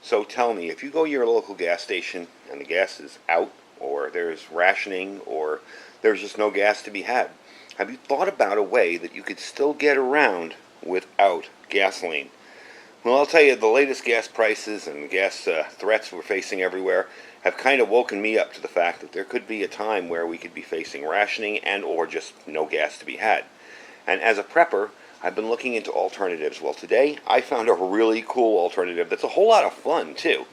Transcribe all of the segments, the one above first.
So tell me, if you go to your local gas station and the gas is out, or there's rationing, or there's just no gas to be had, have you thought about a way that you could still get around without gasoline? Well, I'll tell you, the latest gas prices and gas threats we're facing everywhere have kind of woken me up to the fact that there could be a time where we could be facing rationing and or just no gas to be had. And as a prepper, I've been looking into alternatives. Well, today I found a really cool alternative that's a whole lot of fun, too.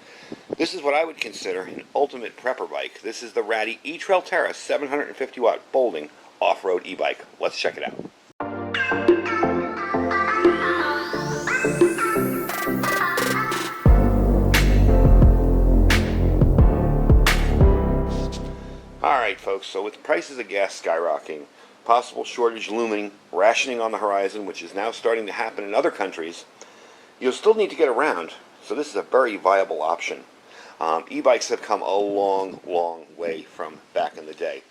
This is what I would consider an ultimate prepper bike. This is the Raddy eTrail Terra 750 watt folding off-road e-bike. Let's check it out. Alright folks, so with the prices of gas skyrocketing, possible shortage looming, rationing on the horizon, which is now starting to happen in other countries, you'll still need to get around, so this is a very viable option. E-bikes have come a long, long way from back in the day.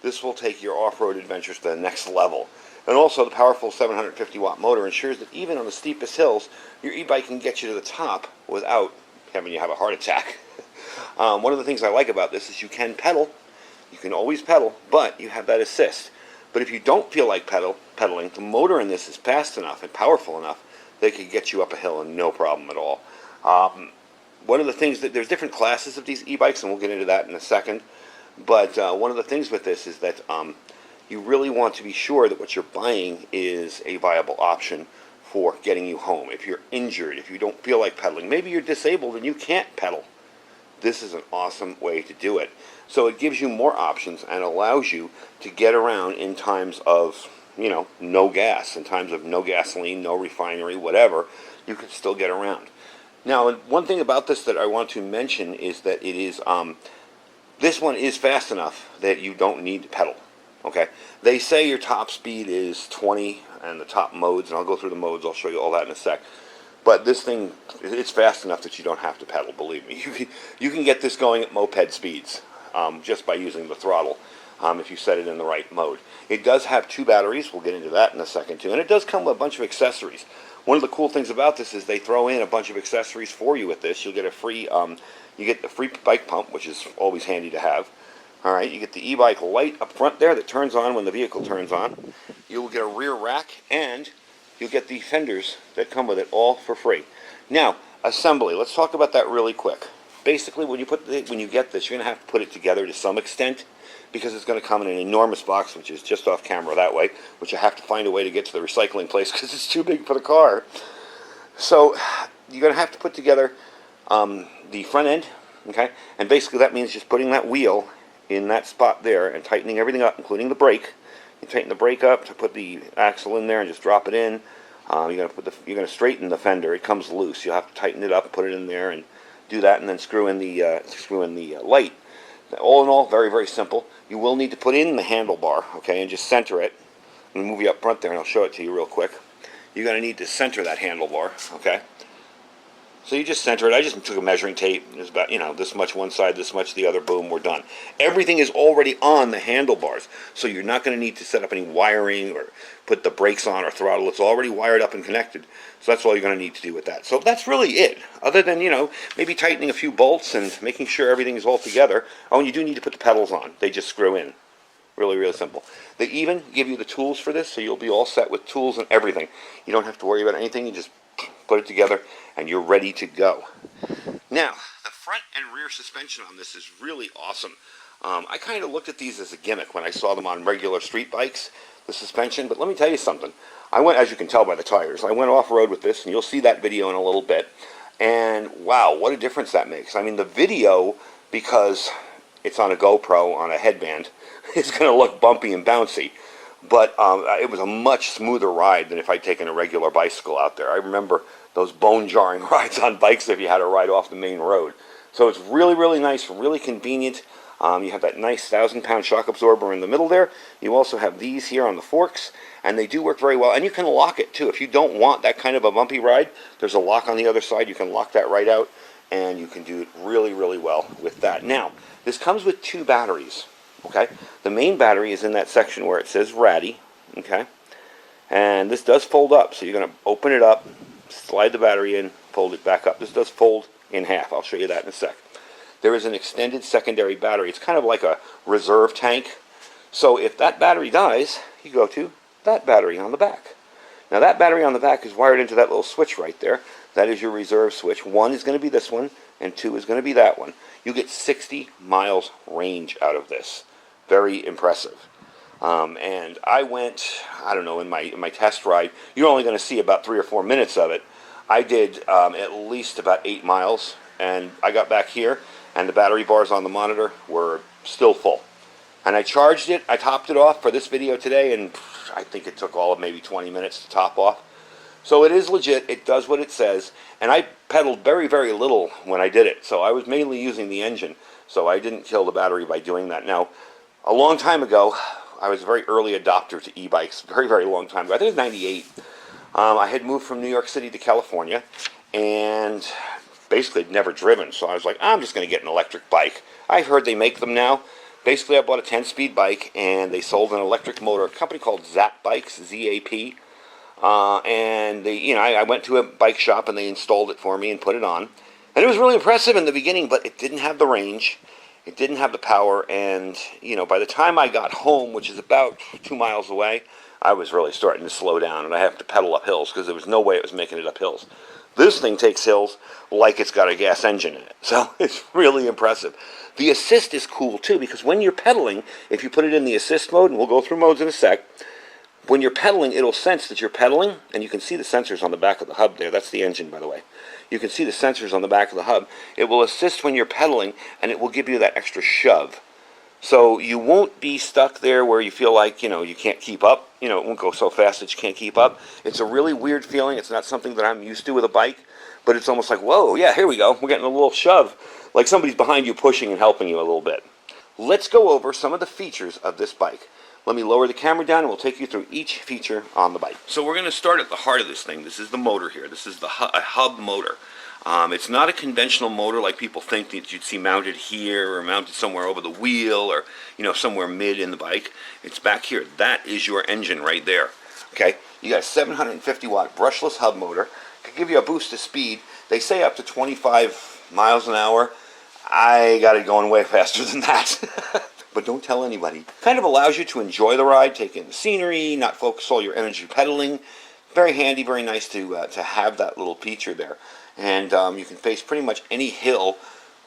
This will take your off-road adventures to the next level. And also the powerful 750 watt motor ensures that even on the steepest hills, your e-bike can get you to the top without having you have a heart attack. One of the things I like about this is you can pedal. You can always pedal, but you have that assist. But if you don't feel like pedaling, the motor in this is fast enough and powerful enough that it could get you up a hill and no problem at all. One of the things that there's different classes of these e-bikes, and we'll get into that in a second. But one of the things with this is that you really want to be sure that what you're buying is a viable option for getting you home. If you're injured, if you don't feel like pedaling, maybe you're disabled and you can't pedal, this is an awesome way to do it. So it gives you more options and allows you to get around in times of, no gas, in times of no gasoline, no refinery, whatever, you can still get around. Now, one thing about this that I want to mention is that it is, this one is fast enough that you don't need to pedal, okay? They say your top speed is 20 and the top modes, and I'll go through the modes, I'll show you all that in a sec. But this thing, it's fast enough that you don't have to pedal, believe me. You can get this going at moped speeds just by using the throttle if you set it in the right mode. It does have 2 batteries, we'll get into that in a second too, and it does come with a bunch of accessories. One of the cool things about this is they throw in a bunch of accessories for you with this. You'll get a free, you get the free bike pump, which is always handy to have. All right, you get the e-bike light up front there that turns on when the vehicle turns on. You'll get a rear rack, and you'll get the fenders that come with it all for free. Now, assembly. Let's talk about that really quick. Basically, when you get this, you're going to have to put it together to some extent because it's going to come in an enormous box, which is just off camera that way, which I have to find a way to get to the recycling place because it's too big for the car. So you're going to have to put together the front end, okay? And basically that means just putting that wheel in that spot there and tightening everything up, including the brake. You tighten the brake up to put the axle in there and just drop it in. You're going to straighten the fender. It comes loose. You'll have to tighten it up, put it in there, and do that, and then screw in the light. All in all, very, very simple. You will need to put in the handlebar, okay, and just center it. I'm going to move you up front there, and I'll show it to you real quick. You're going to need to center that handlebar, okay? So you just center it. I just took a measuring tape. It's about, this much one side, this much the other. Boom, we're done. Everything is already on the handlebars, so you're not going to need to set up any wiring or put the brakes on or throttle. It's already wired up and connected, so that's all you're going to need to do with that. So that's really it, other than, maybe tightening a few bolts and making sure everything is all together. Oh, and you do need to put the pedals on. They just screw in. Really, really simple. They even give you the tools for this, so you'll be all set with tools and everything. You don't have to worry about anything. You just put it together, and you're ready to go. Now, the front and rear suspension on this is really awesome. I kind of looked at these as a gimmick when I saw them on regular street bikes, the suspension, but let me tell you something. I went, as you can tell by the tires, I went off-road with this, and you'll see that video in a little bit, and wow, what a difference that makes. I mean, the video, because it's on a GoPro, on a headband, is going to look bumpy and bouncy. But it was a much smoother ride than if I'd taken a regular bicycle out there. I remember those bone-jarring rides on bikes if you had to ride off the main road. So it's really, really nice, really convenient. You have that nice 1,000-pound shock absorber in the middle there. You also have these here on the forks, and they do work very well. And you can lock it, too. If you don't want that kind of a bumpy ride, there's a lock on the other side. You can lock that right out, and you can do it really, really well with that. Now, this comes with 2 batteries. Okay, the main battery is in that section where it says Raddy, okay, and this does fold up, so you're going to open it up, slide the battery in, fold it back up. This does fold in half. I'll show you that in a sec. There is an extended secondary battery. It's kind of like a reserve tank. So if that battery dies, you go to that battery on the back. Now that battery on the back is wired into that little switch right there. That is your reserve switch. 1 is going to be this one, and 2 is going to be that one. You get 60 miles range out of this. Very impressive. And I went, I don't know, in my test ride, you're only going to see about 3 or 4 minutes of it. I did at least about 8 miles, and I got back here, and the battery bars on the monitor were still full. And I charged it, I topped it off for this video today, and I think it took all of maybe 20 minutes to top off. So it is legit, it does what it says, and I pedaled very, very little when I did it. So I was mainly using the engine, so I didn't kill the battery by doing that. Now, a long time ago, I was a very early adopter to e-bikes, very, very long time ago. I think it was 98. I had moved from New York City to California, and basically had never driven, so I was like, I'm just going to get an electric bike. I've heard they make them now. Basically, I bought a 10-speed bike, and they sold an electric motor, a company called Zap Bikes, Z-A-P. And they, I went to a bike shop, and they installed it for me and put it on. And it was really impressive in the beginning, but it didn't have the range. It didn't have the power, and, by the time I got home, which is about 2 miles away, I was really starting to slow down, and I have to pedal up hills, because there was no way it was making it up hills. This thing takes hills like it's got a gas engine in it, so it's really impressive. The assist is cool too, because when you're pedaling, if you put it in the assist mode, and we'll go through modes in a sec, when you're pedaling, it'll sense that you're pedaling, and you can see the sensors on the back of the hub there. That's the engine, by the way. You can see the sensors on the back of the hub. It will assist when you're pedaling, and it will give you that extra shove. So you won't be stuck there where you feel like, you can't keep up. It won't go so fast that you can't keep up. It's a really weird feeling. It's not something that I'm used to with a bike, but it's almost like, whoa, yeah, here we go. We're getting a little shove, like somebody's behind you pushing and helping you a little bit. Let's go over some of the features of this bike. Let me lower the camera down, and we'll take you through each feature on the bike. So we're going to start at the heart of this thing. This is the motor here. This is a hub motor. It's not a conventional motor like people think that you'd see mounted here or mounted somewhere over the wheel or, somewhere mid in the bike. It's back here. That is your engine right there. Okay? You got a 750 watt brushless hub motor. Could give you a boost of speed. They say up to 25 miles an hour. I got it going way faster than that. But don't tell anybody. Kind of allows you to enjoy the ride, take in the scenery, not focus all your energy pedaling. Very handy, very nice to have that little feature there. And you can face pretty much any hill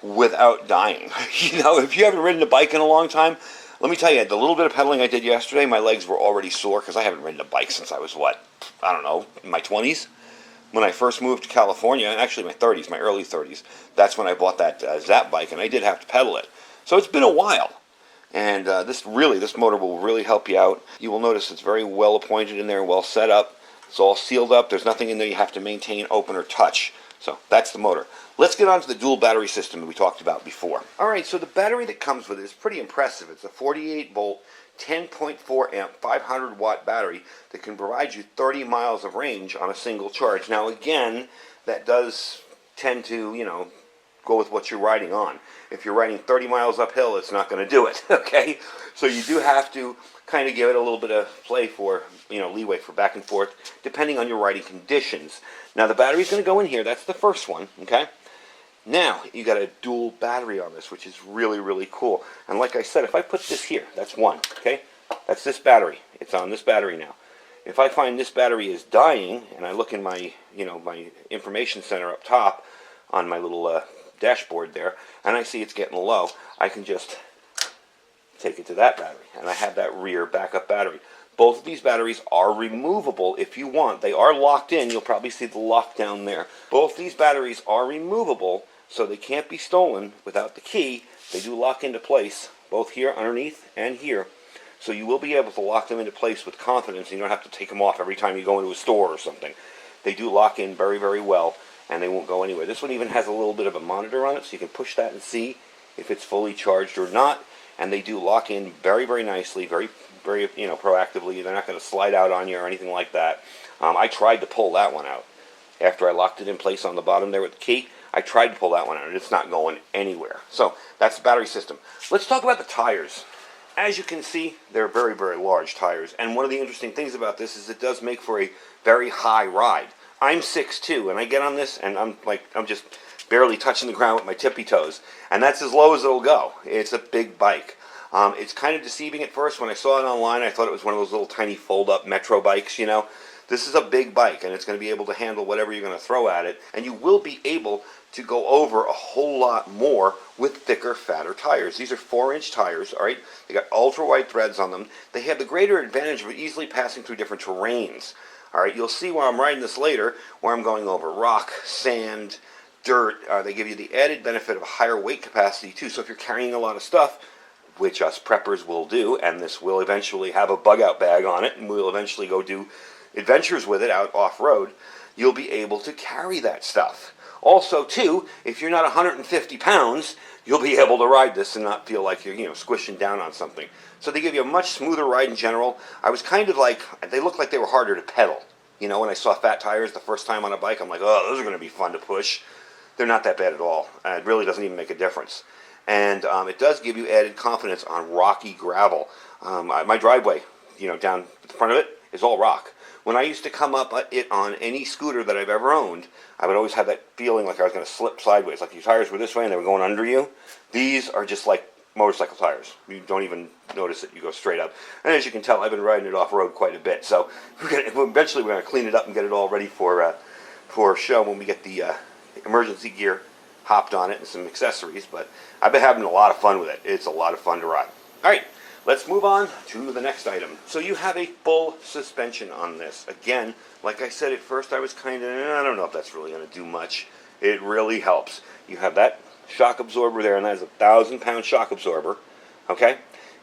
without dying. If you haven't ridden a bike in a long time, let me tell you, the little bit of pedaling I did yesterday, my legs were already sore because I haven't ridden a bike since I was, in my 20s? When I first moved to California, actually my 30s, my early 30s, that's when I bought that Zap bike, and I did have to pedal it. So it's been a while. And this motor will really help you out. You will notice it's very well appointed in there, well set up. It's all sealed up. There's nothing in there you have to maintain, open, or touch. So that's the motor. Let's get on to the dual battery system that we talked about before. All right, so the battery that comes with it is pretty impressive. It's a 48 volt, 10.4 amp, 500 watt battery that can provide you 30 miles of range on a single charge. Now again, that does tend to, go with what you're riding on. If you're riding 30 miles uphill, it's not going to do it, okay? So you do have to kind of give it a little bit of play for, leeway for back and forth, depending on your riding conditions. Now the battery's going to go in here. That's the first one, okay? Now, you got a dual battery on this, which is really, really cool. And like I said, if I put this here, that's one, okay? That's this battery. It's on this battery now. If I find this battery is dying, and I look in my, my information center up top on my little dashboard there, and I see it's getting low, I can just take it to that battery, and I have that rear backup battery. Both of these batteries are removable if you want. They are locked in. You'll probably see the lock down there. Both these batteries are removable, so they can't be stolen without the key. They do lock into place, both here underneath and here. So you will be able to lock them into place with confidence, and you don't have to take them off every time you go into a store or something. They do lock in very, very well, and they won't go anywhere. This one even has a little bit of a monitor on it, so you can push that and see if it's fully charged or not. And they do lock in very, very nicely, very, very, proactively. They're not going to slide out on you or anything like that. I tried to pull that one out. After I locked it in place on the bottom there with the key, I tried to pull that one out, and it's not going anywhere. So that's the battery system. Let's talk about the tires. As you can see, they're very, very large tires. And one of the interesting things about this is it does make for a very high ride. I'm 6'2", and I get on this, and I'm just barely touching the ground with my tippy toes. And that's as low as it'll go. It's a big bike. It's kind of deceiving at first. When I saw it online, I thought it was one of those little tiny fold-up metro bikes, you know. This is a big bike, and it's going to be able to handle whatever you're going to throw at it. And you will be able to go over a whole lot more with thicker, fatter tires. These are 4-inch tires, all right? They got ultra-wide threads on them. They have the greater advantage of easily passing through different terrains. All right, you'll see while I'm riding this later, where I'm going over rock, sand, dirt. They give you the added benefit of a higher weight capacity, too. So if you're carrying a lot of stuff, which us preppers will do, and this will eventually have a bug-out bag on it, and we'll eventually go do adventures with it out off-road, you'll be able to carry that stuff. Also, too, if you're not 150 pounds, you'll be able to ride this and not feel like you're, squishing down on something. So they give you a much smoother ride in general. I was kind of like, they looked like they were harder to pedal. When I saw fat tires the first time on a bike, I'm like, oh, those are going to be fun to push. They're not that bad at all. It really doesn't even make a difference. And it does give you added confidence on rocky gravel. My driveway, down the front of it is all rock. When I used to come up it on any scooter that I've ever owned, I would always have that feeling like I was going to slip sideways, like your tires were this way and they were going under you. These are just like motorcycle tires. You don't even notice it. You go straight up. And as you can tell, I've been riding it off-road quite a bit. So eventually we're going to clean it up and get it all ready for show when we get the emergency gear hopped on it and some accessories. But I've been having a lot of fun with it. It's a lot of fun to ride. All right. Let's move on to the next item. So you have a full suspension on this. Again, like I said at first, I was kind of, I don't know if that's really going to do much. It really helps. You have that shock absorber there, and that is a 1,000-pound shock absorber, okay?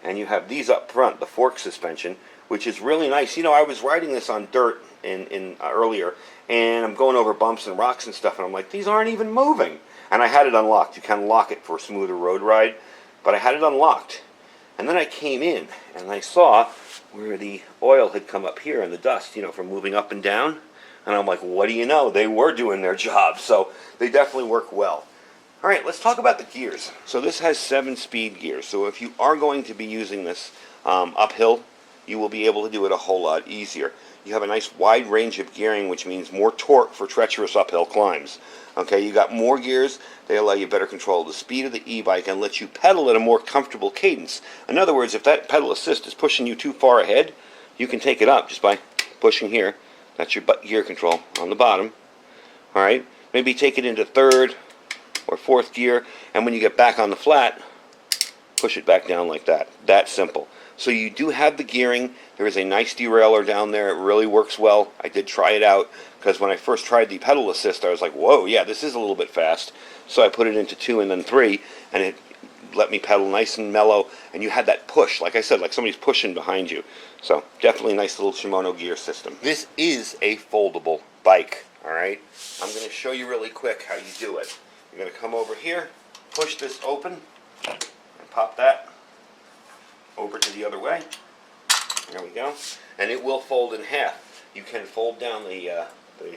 And you have these up front, the fork suspension, which is really nice. I was riding this on dirt earlier, and I'm going over bumps and rocks and stuff, and I'm like, these aren't even moving. And I had it unlocked. You can lock it for a smoother road ride, but I had it unlocked. And then I came in, and I saw where the oil had come up here and the dust, from moving up and down. And I'm like, what do you know? They were doing their job, so they definitely work well. All right, let's talk about the gears. So this has 7-speed gears. So if you are going to be using this uphill, you will be able to do it a whole lot easier. You have a nice wide range of gearing, which means more torque for treacherous uphill climbs. Okay, you got more gears. They allow you better control of the speed of the e-bike and let you pedal at a more comfortable cadence. In other words, if that pedal assist is pushing you too far ahead, you can take it up just by pushing here. That's your gear control on the bottom. All right, maybe take it into 3rd or 4th gear, and when you get back on the flat, push it back down like that. That simple. So you do have the gearing. There is a nice derailleur down there. It really works well. I did try it out because when I first tried the pedal assist, I was like, whoa, yeah, this is a little bit fast. So I put it into 2 and then 3, and it let me pedal nice and mellow. And you had that push, like I said, like somebody's pushing behind you. So definitely a nice little Shimano gear system. This is a foldable bike, all right? I'm going to show you really quick how you do it. You're going to come over here, push this open, and pop that over to the other way. There we go. And it will fold in half. You can fold down the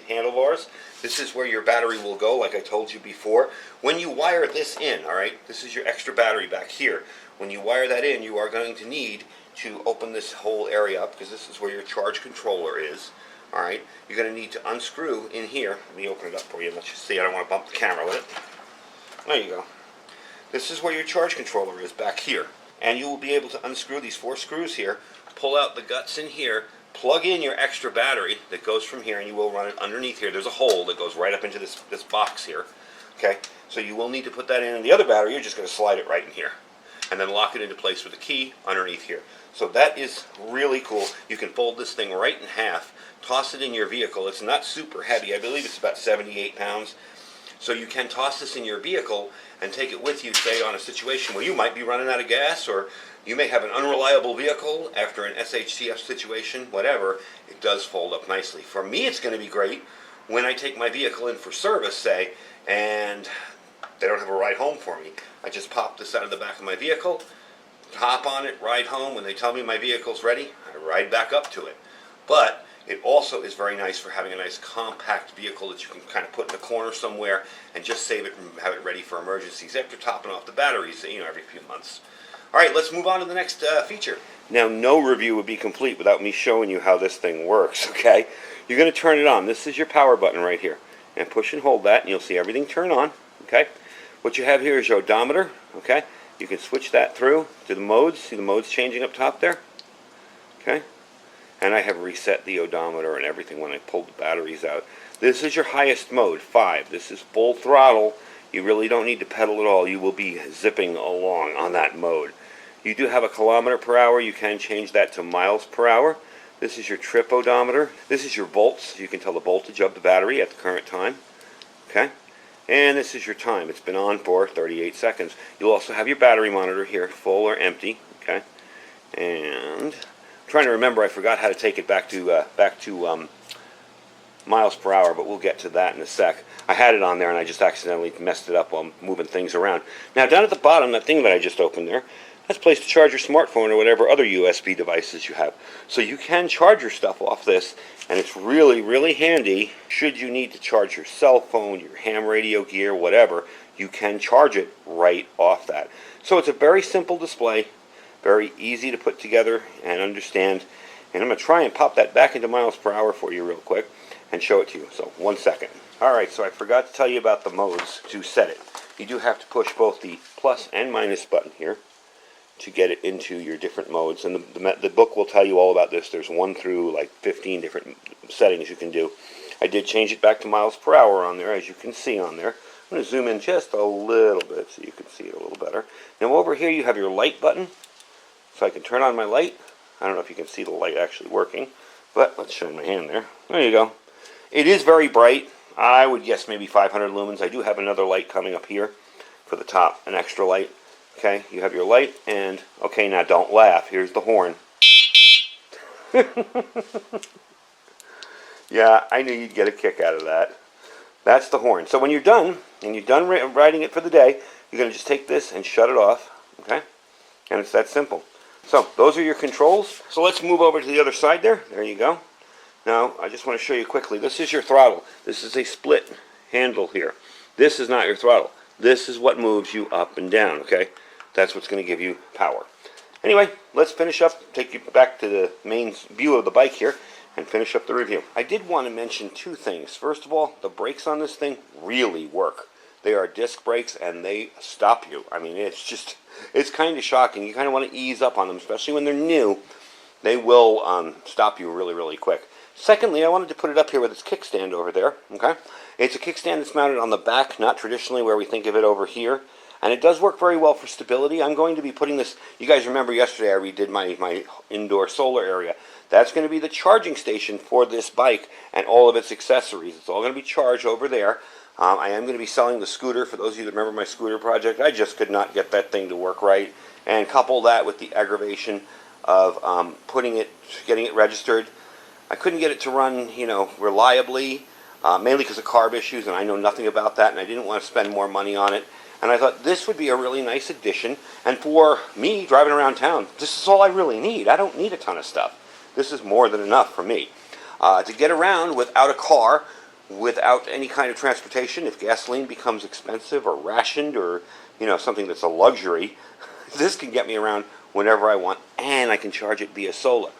handlebars. This is where your battery will go, like I told you before. When you wire this in, all right, this is your extra battery back here. When you wire that in, you are going to need to open this whole area up because this is where your charge controller is. All right, you're going to need to unscrew in here. Let me open it up for you and let you see. I don't want to bump the camera with it. There you go. This is where your charge controller is back here. And you will be able to unscrew these 4 screws here, pull out the guts in here, plug in your extra battery that goes from here, and you will run it underneath here. There's a hole that goes right up into this box here. Okay, so you will need to put that in, and the other battery, you're just going to slide it right in here. And then lock it into place with a key underneath here. So that is really cool. You can fold this thing right in half, toss it in your vehicle. It's not super heavy. I believe it's about 78 pounds. So you can toss this in your vehicle and take it with you, say, on a situation where you might be running out of gas, or you may have an unreliable vehicle after an SHTF situation, whatever. It does fold up nicely. For me, it's going to be great when I take my vehicle in for service, say, and they don't have a ride home for me. I just pop this out of the back of my vehicle, hop on it, ride home. When they tell me my vehicle's ready, I ride back up to it. But it also is very nice for having a nice compact vehicle that you can kind of put in the corner somewhere and just save it and have it ready for emergencies after topping off the batteries, every few months. All right, let's move on to the next feature. Now, no review would be complete without me showing you how this thing works, okay? You're going to turn it on. This is your power button right here. And push and hold that, and you'll see everything turn on, okay? What you have here is your odometer, okay? You can switch that through to the modes. See the modes changing up top there? Okay? And I have reset the odometer and everything when I pulled the batteries out. This is your highest mode, 5. This is full throttle. You really don't need to pedal at all. You will be zipping along on that mode. You do have a kilometer per hour. You can change that to miles per hour. This is your trip odometer. This is your volts. You can tell the voltage of the battery at the current time. Okay? And this is your time. It's been on for 38 seconds. You'll also have your battery monitor here, full or empty. Okay? And I'm trying to remember, I forgot how to take it back to miles per hour, but we'll get to that in a sec. I had it on there and I just accidentally messed it up while moving things around. Now down at the bottom, that thing that I just opened there, that's a place to charge your smartphone or whatever other USB devices you have. So you can charge your stuff off this, and it's really, really handy. Should you need to charge your cell phone, your ham radio gear, whatever, you can charge it right off that. So it's a very simple display, very easy to put together and understand. And I'm going to try and pop that back into miles per hour for you real quick and show it to you. So 1 second. Alright, so I forgot to tell you about the modes to set it. You do have to push both the plus and minus button here to get it into your different modes, and the book will tell you all about this. There's 1 through like 15 different settings you can do. I did change it back to miles per hour on there, as you can see on there. I'm going to zoom in just a little bit so you can see it a little better. Now over here you have your light button, so I can turn on my light. I don't know if you can see the light actually working, but let's show my hand there. There you go. It is very bright. I would guess maybe 500 lumens. I do have another light coming up here for the top, an extra light. Okay, you have your light, and, okay, now don't laugh. Here's the horn. Yeah, I knew you'd get a kick out of that. That's the horn. So when you're done, and you're done riding it for the day, you're going to just take this and shut it off, okay? And it's that simple. So those are your controls. So let's move over to the other side there. There you go. Now, I just want to show you quickly. This is your throttle. This is a split handle here. This is not your throttle. This is what moves you up and down, okay? That's what's going to give you power. Anyway, let's finish up, take you back to the main view of the bike here, and finish up the review. I did want to mention 2 things. First of all, the brakes on this thing really work. They are disc brakes, and they stop you. I mean, it's kind of shocking. You kind of want to ease up on them, especially when they're new. They will stop you really, really quick. Secondly, I wanted to put it up here with its kickstand over there, okay? It's a kickstand that's mounted on the back, not traditionally where we think of it over here. And it does work very well for stability. I'm going to be putting this, you guys remember yesterday I redid my indoor solar area. That's going to be the charging station for this bike and all of its accessories. It's all going to be charged over there. I am going to be selling the scooter. For those of you that remember my scooter project, I just could not get that thing to work right. And couple that with the aggravation of getting it registered. I couldn't get it to run, reliably, mainly because of carb issues, and I know nothing about that, and I didn't want to spend more money on it. And I thought this would be a really nice addition. And for me, driving around town, this is all I really need. I don't need a ton of stuff. This is more than enough for me. To get around without a car, without any kind of transportation, if gasoline becomes expensive or rationed or, something that's a luxury, this can get me around whenever I want, and I can charge it via solar.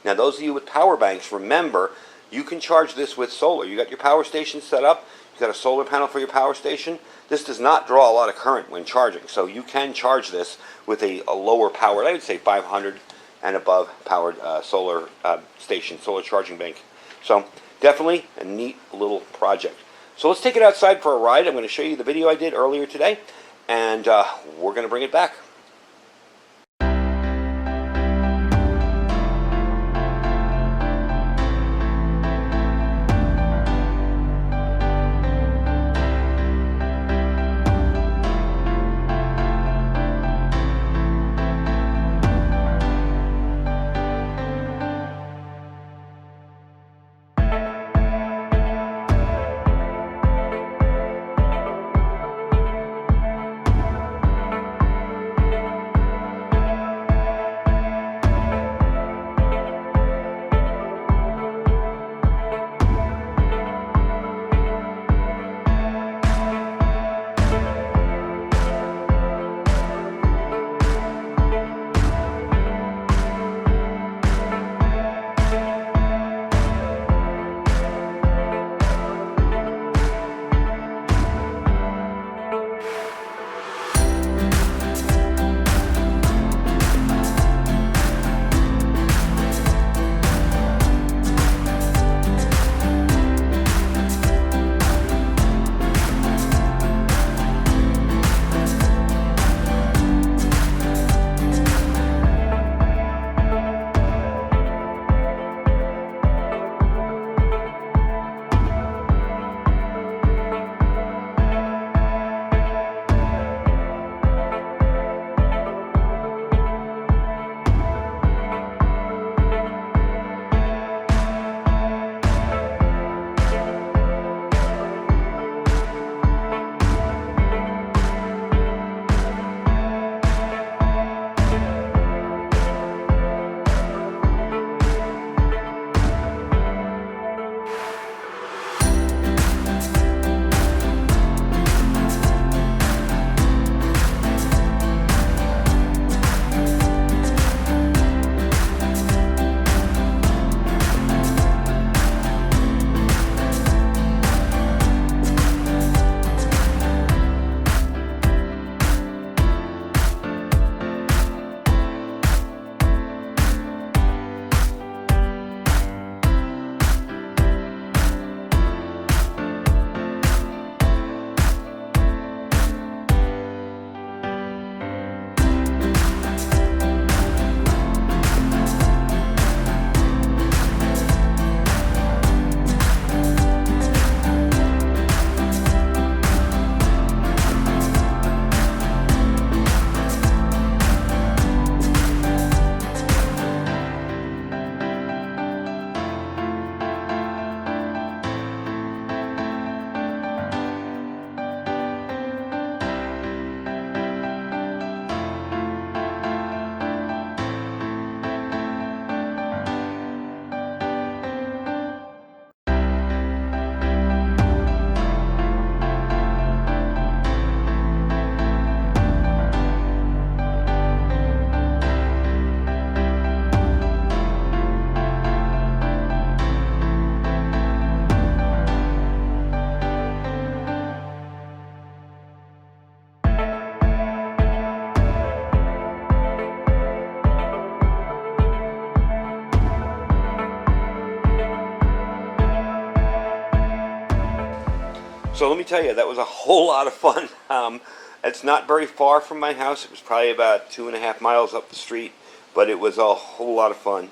Now, those of you with power banks, remember, you can charge this with solar. You got your power station set up. You got a solar panel for your power station. This does not draw a lot of current when charging, so you can charge this with a lower powered, I would say 500 and above powered solar station, solar charging bank. So definitely a neat little project. So let's take it outside for a ride. I'm going to show you the video I did earlier today, and we're going to bring it back. So let me tell you, that was a whole lot of fun. It's not very far from my house. It was probably about 2.5 miles up the street, but it was a whole lot of fun.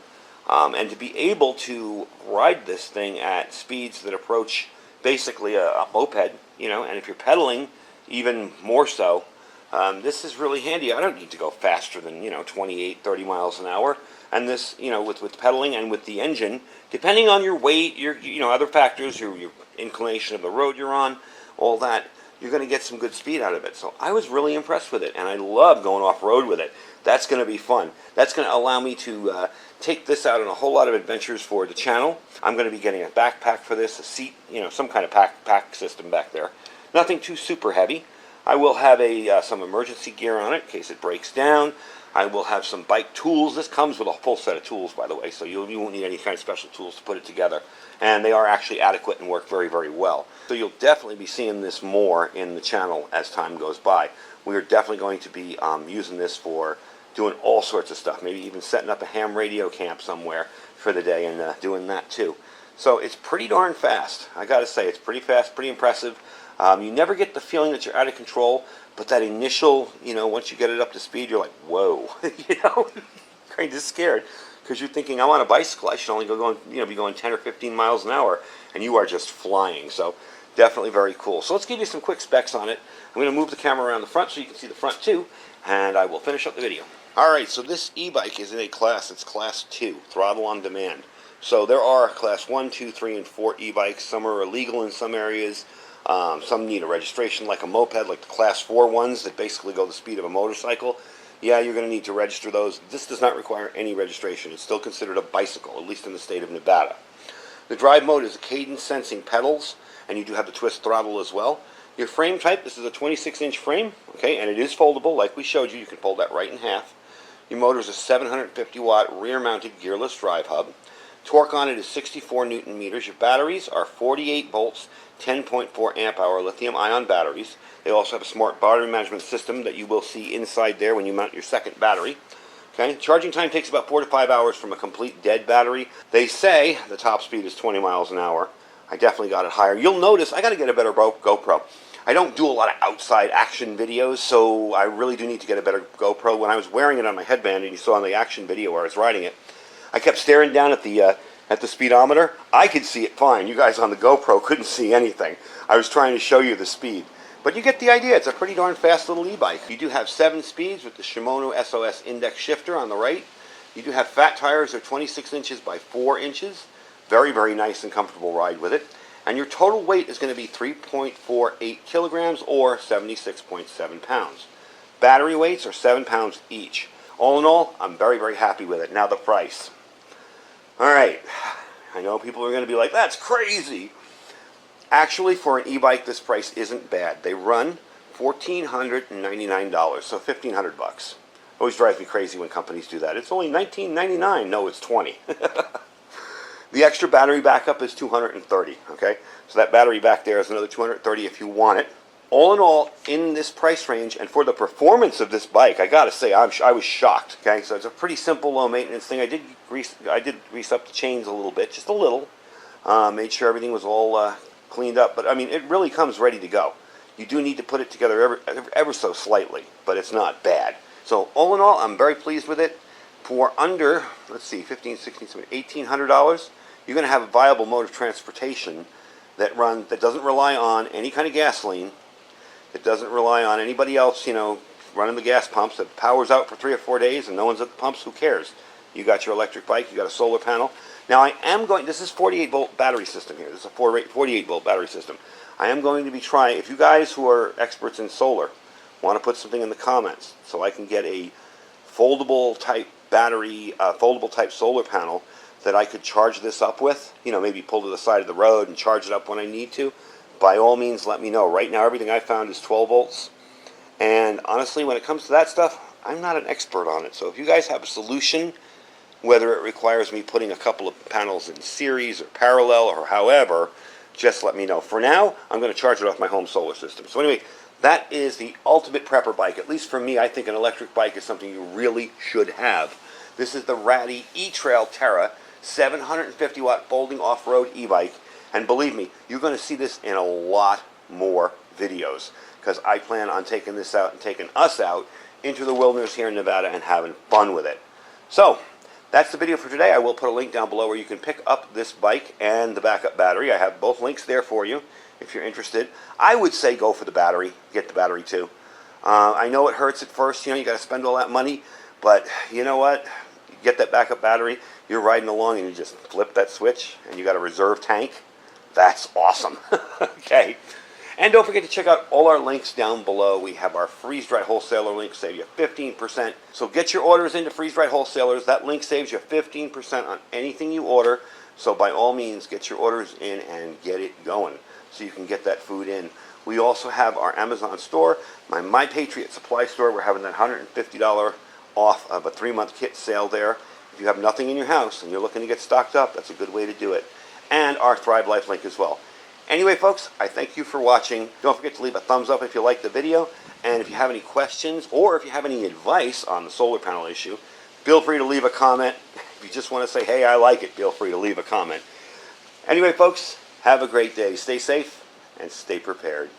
And to be able to ride this thing at speeds that approach basically a moped, you know, and if you're pedaling, even more so, this is really handy. I don't need to go faster than, 28, 30 miles an hour. And this, with pedaling and with the engine, depending on your weight, your, other factors, your inclination of the road you're on, all that, you're going to get some good speed out of it. So I was really impressed with it, and I love going off-road with it. That's going to be fun. That's going to allow me to take this out on a whole lot of adventures for the channel. I'm going to be getting a backpack for this, a seat, some kind of pack system back there. Nothing too super heavy. I will have some emergency gear on it in case it breaks down. I will have some bike tools. This comes with a full set of tools, by the way, so you won't need any kind of special tools to put it together. And they are actually adequate and work very, very well. So you'll definitely be seeing this more in the channel as time goes by. We are definitely going to be using this for doing all sorts of stuff, maybe even setting up a ham radio camp somewhere for the day and doing that too. So it's pretty darn fast. I got to say, it's pretty fast, pretty impressive. You never get the feeling that you're out of control, but that initial, once you get it up to speed, you're like, whoa, kind of scared, because you're thinking, I'm on a bicycle, I should only be going 10 or 15 miles an hour, and you are just flying. So definitely very cool. So let's give you some quick specs on it. I'm going to move the camera around the front so you can see the front too, and I will finish up the video. All right, so this e-bike is in a class, it's class 2, throttle on demand. So there are class 1, 2, 3, and 4 e-bikes. Some are illegal in some areas. Some need a registration like a moped, like the class 4 ones that basically go the speed of a motorcycle. Yeah, you're going to need to register those. This does not require any registration. It's still considered a bicycle, at least in the state of Nevada. The drive mode is cadence sensing pedals, and you do have the twist throttle as well. Your frame type, this is a 26-inch frame, okay, and it is foldable like we showed you. You can fold that right in half. Your motor is a 750-watt rear-mounted gearless drive hub. Torque on it is 64 Newton meters. Your batteries are 48 volts, 10.4 amp hour lithium-ion batteries. They also have a smart battery management system that you will see inside there when you mount your second battery. Okay, charging time takes about 4 to 5 hours from a complete dead battery. They say the top speed is 20 miles an hour. I definitely got it higher. You'll notice I got to get a better GoPro. I don't do a lot of outside action videos, so I really do need to get a better GoPro. When I was wearing it on my headband, and you saw in the action video where I was riding it, I kept staring down at the speedometer. I could see it fine. You guys on the GoPro couldn't see anything. I was trying to show you the speed. But you get the idea. It's a pretty darn fast little e-bike. You do have 7 speeds with the Shimano SOS index shifter on the right. You do have fat tires. They're 26 inches by 4 inches. Very, very nice and comfortable ride with it. And your total weight is going to be 3.48 kilograms or 76.7 pounds. Battery weights are 7 pounds each. All in all, I'm very, very happy with it. Now the price. All right. I know people are going to be like, that's crazy. Actually, for an e-bike, this price isn't bad. They run $1,499, so $1,500. Always drives me crazy when companies do that. It's only $19.99. No, it's $20. The extra battery backup is $230, okay? So that battery back there is another $230 if you want it. All in all, in this price range, and for the performance of this bike, I gotta say, I was shocked, okay? So it's a pretty simple, low-maintenance thing. I did grease up the chains a little bit, just a little. Made sure everything was all cleaned up, but I mean, it really comes ready to go. You do need to put it together ever so slightly, but it's not bad. So all in all, I'm very pleased with it. For under, let's see, $1,500, $1,600, $1,800, you're going to have a viable mode of transportation that doesn't rely on any kind of gasoline. It doesn't rely on anybody else, running the gas pumps. It powers out for 3 or 4 days and no one's at the pumps. Who cares? You got your electric bike. You got a solar panel. Now this is 48-volt battery system here. This is a 48-volt battery system. I am going to be trying, if you guys who are experts in solar want to put something in the comments so I can get a foldable type battery, foldable type solar panel that I could charge this up with, maybe pull to the side of the road and charge it up when I need to, by all means let me know. Right now everything I found is 12 volts, and honestly when it comes to that stuff, I'm not an expert on it. So if you guys have a solution, whether it requires me putting a couple of panels in series or parallel or however, just let me know. For now, I'm going to charge it off my home solar system. So anyway, that is the ultimate prepper bike. At least for me, I think an electric bike is something you really should have. This is the Raddy eTrail Terra 750-watt folding off-road e-bike. And believe me, you're going to see this in a lot more videos, because I plan on taking this out and taking us out into the wilderness here in Nevada and having fun with it. So that's the video for today. I will put a link down below where you can pick up this bike and the backup battery. I have both links there for you if you're interested. I would say go for the battery. Get the battery too. I know it hurts at first. You got to spend all that money. But you know what? You get that backup battery. You're riding along and you just flip that switch and you got a reserve tank. That's awesome. Okay. And don't forget to check out all our links down below. We have our freeze-dried wholesaler link, save you 15%. So get your orders into freeze-dried wholesalers. That link saves you 15% on anything you order. So by all means, get your orders in and get it going so you can get that food in. We also have our Amazon store, my Patriot Supply store. We're having that $150 off of a 3-month kit sale there. If you have nothing in your house and you're looking to get stocked up, that's a good way to do it. And our Thrive Life link as well. Anyway, folks, I thank you for watching. Don't forget to leave a thumbs up if you like the video. And if you have any questions or if you have any advice on the solar panel issue, feel free to leave a comment. If you just want to say, hey, I like it, feel free to leave a comment. Anyway, folks, have a great day. Stay safe and stay prepared.